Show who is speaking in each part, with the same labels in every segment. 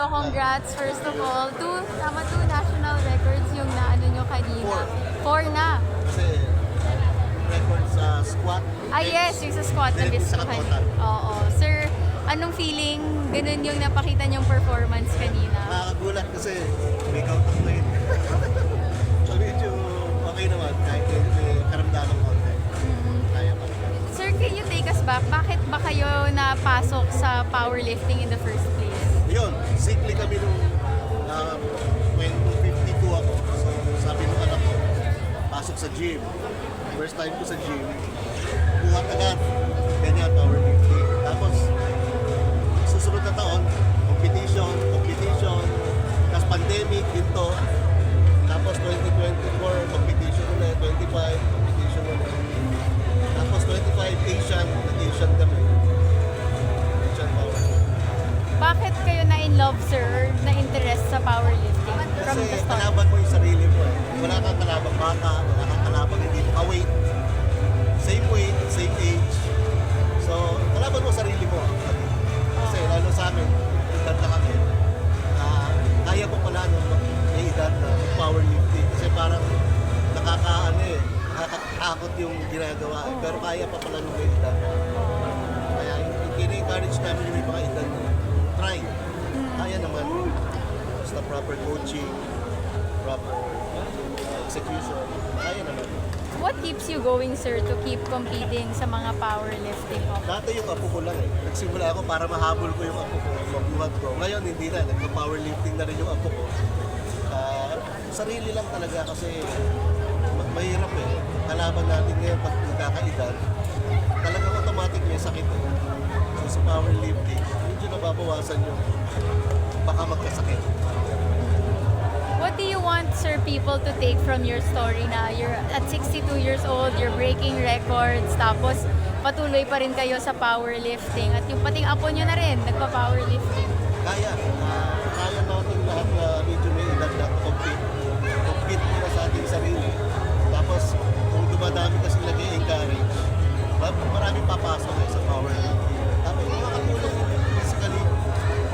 Speaker 1: So congrats first of all. Two national records yung naano nyo kanina. Four na.
Speaker 2: Kasi record sa squat.
Speaker 1: Yes, yung sa squat na
Speaker 2: Then
Speaker 1: list ko
Speaker 2: sa
Speaker 1: kanina.
Speaker 2: total.
Speaker 1: Oo. Sir, anong feeling? Ganun yung napakita niyong performance kanina.
Speaker 2: Nakakagulat kasi may count ako ngayon. So medyo okay naman kahit may karamdaman konti. Kaya pa.
Speaker 1: Sir, can you take us back? Bakit ba kayo napasok sa powerlifting in the first place?
Speaker 2: Yun, sickly kami nung 2052 ako. So sabi nung anak ko, pasok sa gym. First time ko sa gym, buhat agad. Ganyan, powerlifting. Tapos, susunod na taon, competition. Tapos pandemic, dito. Tapos 2024, competition ulit. 25, competition ulit. Tapos 25, Asian kami. Asian powerlifting.
Speaker 1: Bakit kayo na-in-love, sir, na-interest sa powerlifting from the
Speaker 2: Kasi
Speaker 1: start?
Speaker 2: kalaban mo yung sarili mo eh. Wala kang kalabang bata, wala kang kalabang hindi mo ka-weight. Same weight, same age. So, kalaban mo sarili mo. Kasi lalo sa amin, edad na kami. Kaya ko pala nung may edad na powerlifting. Kasi parang nakakatakot yung ginagawa. Pero kaya pa pala nung may edad. Kaya kini-encourage namin yung may mga edad na try. Kaya naman. Basta proper coaching, proper execution. Kaya naman.
Speaker 1: What keeps you going, sir, to keep competing sa mga powerlifting competitions?
Speaker 2: Dati yung apo ko lang eh. Nagsimula ako para mahabol ko yung apo ko, mabuhat ko. Ngayon hindi na, nagpa-powerlifting na rin yung apo ko. Sarili lang talaga kasi mahirap eh. Kalaban natin ngayon pag nagkakaedad, talagang automatic may sakit eh. So sa powerlifting, medyo nababawasan yung baka magkasakit.
Speaker 1: What do you want, sir, people to take from your story na you're at 62 years old, you're breaking records, tapos patuloy pa rin kayo sa powerlifting at yung pating apo nyo na rin, nagpa-powerlifting?
Speaker 2: Kaya natin lahat na medyo may edad na compete muna sa ating sarili. Tapos kung dumadami kasi nag-i-encourage, maraming papasok sa powerlifting. Tapos makakatulong physically,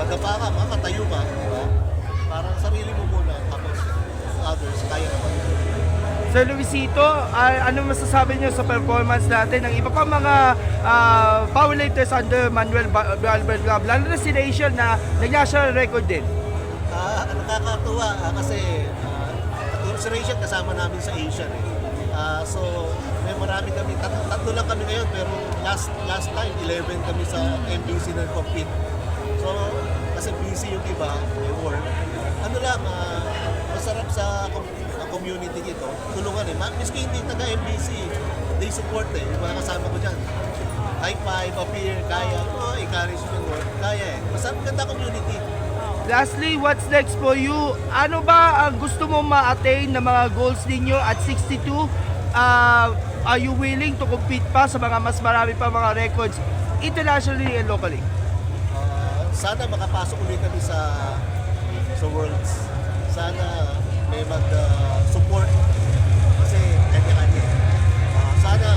Speaker 2: magapa ka, makakatayo ka, diba? Parang sarili mo muna, tapos others, kaya naman.
Speaker 3: Sir Luisito, ano masasabi niyo sa performance natin ng iba pang mga powerlifters under Manuel Albert Club, lalo na si Rachel na nag-national record din?
Speaker 2: Nakakatuwa kasi si Rachel kasama namin sa Asian eh. So may marami kami, tatlo lang kami ngayon pero last time 11 kami sa MBC na compete. So kasi busy yung iba, may work. Ano lang, masarap sa community dito, tulungan eh. Miski hindi taga-MBC, they support eh. Yung mga kasama ko dyan. High five, appear, kaya. Encouragement work, kaya eh. Masarap ganda community.
Speaker 3: Lastly, what's next for you? Ano ba ang gusto mo ma-attain na mga goals ninyo at 62? Are you willing to compete pa sa mga mas marami pa mga records internationally and locally?
Speaker 2: Sana makapasok ulit kami sa Worlds. Sana may mag-support kasi kanya-kanya. Sana